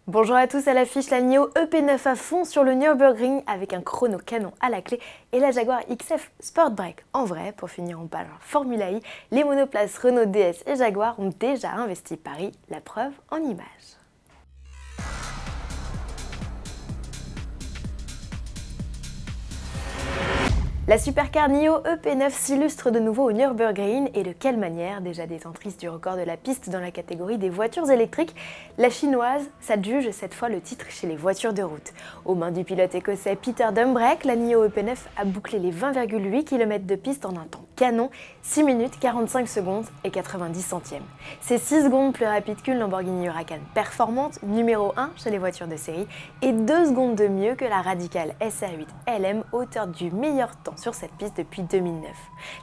Bonjour à tous, à l'affiche la NIO EP9 à fond sur le Nürburgring avec un chrono canon à la clé et la Jaguar XF Sport Break. En vrai, pour finir on parle Formula I, les monoplaces Renault DS et Jaguar ont déjà investi Paris, la preuve en images. La supercar NIO EP9 s'illustre de nouveau au Nürburgring et de quelle manière, déjà détentrice du record de la piste dans la catégorie des voitures électriques, la chinoise s'adjuge cette fois le titre chez les voitures de route. Aux mains du pilote écossais Peter Dumbrek, la NIO EP9 a bouclé les 20,8 km de piste en un temps canon, 6 minutes 45 secondes et 90 centièmes. C'est 6 secondes plus rapide qu'une Lamborghini Huracan performante, numéro 1 chez les voitures de série, et 2 secondes de mieux que la radicale SR8 LM, auteur du meilleur temps sur cette piste depuis 2009.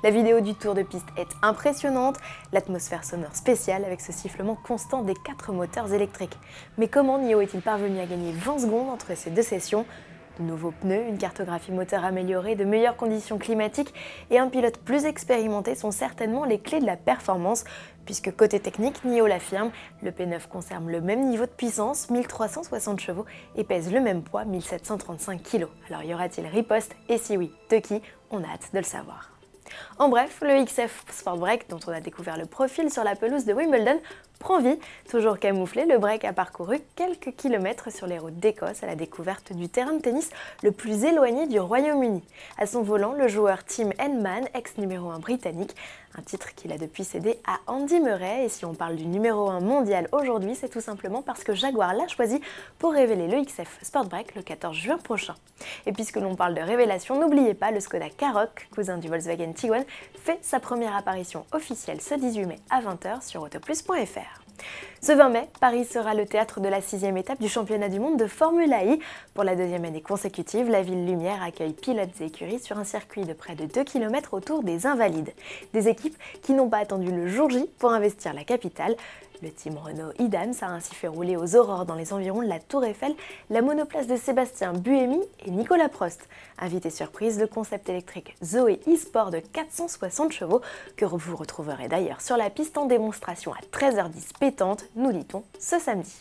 La vidéo du tour de piste est impressionnante, l'atmosphère sonore spéciale avec ce sifflement constant des 4 moteurs électriques. Mais comment NIO est-il parvenu à gagner 20 secondes entre ces deux sessions ? De nouveaux pneus, une cartographie moteur améliorée, de meilleures conditions climatiques et un pilote plus expérimenté sont certainement les clés de la performance, puisque côté technique, NIO l'affirme, le P9 conserve le même niveau de puissance, 1360 chevaux, et pèse le même poids, 1735 kg. Alors y aura-t-il riposte? Et si oui, de qui? On a hâte de le savoir. En bref, le XF Sport Break, dont on a découvert le profil sur la pelouse de Wimbledon, prend vie. Toujours camouflé, le break a parcouru quelques kilomètres sur les routes d'Écosse à la découverte du terrain de tennis le plus éloigné du Royaume-Uni. À son volant, le joueur Tim Henman, ex-numéro 1 britannique, un titre qu'il a depuis cédé à Andy Murray. Et si on parle du numéro 1 mondial aujourd'hui, c'est tout simplement parce que Jaguar l'a choisi pour révéler le XF Sport Break le 14 juin prochain. Et puisque l'on parle de révélation, n'oubliez pas, le Skoda Karoq, cousin du Volkswagen Tiguan, fait sa première apparition officielle ce 18 mai à 20 h sur autoplus.fr. Ce 20 mai, Paris sera le théâtre de la 6e étape du championnat du monde de Formula I. Pour la 2e année consécutive, la ville lumière accueille pilotes et écuries sur un circuit de près de 2 km autour des Invalides. Des équipes qui n'ont pas attendu le jour J pour investir la capitale. Le team Renault Idams a ainsi fait rouler aux aurores dans les environs de la Tour Eiffel la monoplace de Sébastien Buemi et Nicolas Prost. Invité surprise, le concept électrique Zoé e-Sport de 460 chevaux, que vous retrouverez d'ailleurs sur la piste en démonstration à 13h10 pétante, nous dit-on, ce samedi.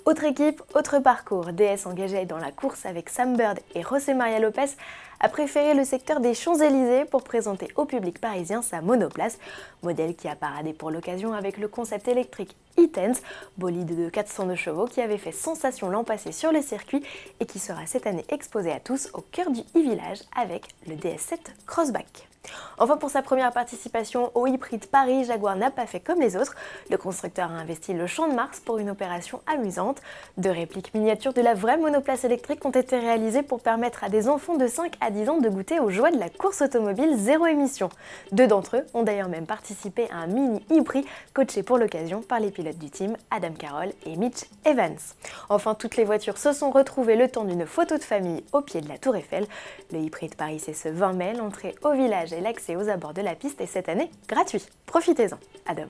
Autre équipe, autre parcours. DS engagé dans la course avec Sam Bird et José María López a préféré le secteur des Champs-Élysées pour présenter au public parisien sa monoplace, modèle qui a paradé pour l'occasion avec le concept électrique e-Tense, bolide de 402 chevaux qui avait fait sensation l'an passé sur le circuit et qui sera cette année exposé à tous au cœur du e-village avec le DS7 Crossback. Enfin, pour sa première participation au e-Prix de Paris, Jaguar n'a pas fait comme les autres. Le constructeur a investi le Champ de Mars pour une opération amusante. 2 répliques miniatures de la vraie monoplace électrique ont été réalisées pour permettre à des enfants de 5 à 10 ans de goûter aux joies de la course automobile zéro émission. 2 d'entre eux ont d'ailleurs même participé à un mini e-Prix coaché pour l'occasion par les pilotes du team Adam Carroll et Mitch Evans. Enfin, toutes les voitures se sont retrouvées le temps d'une photo de famille au pied de la Tour Eiffel. Le e-Prix de Paris, c'est ce 20 mai, l'entrée au village et l'accès aux abords de la piste est cette année gratuit. Profitez-en. À demain.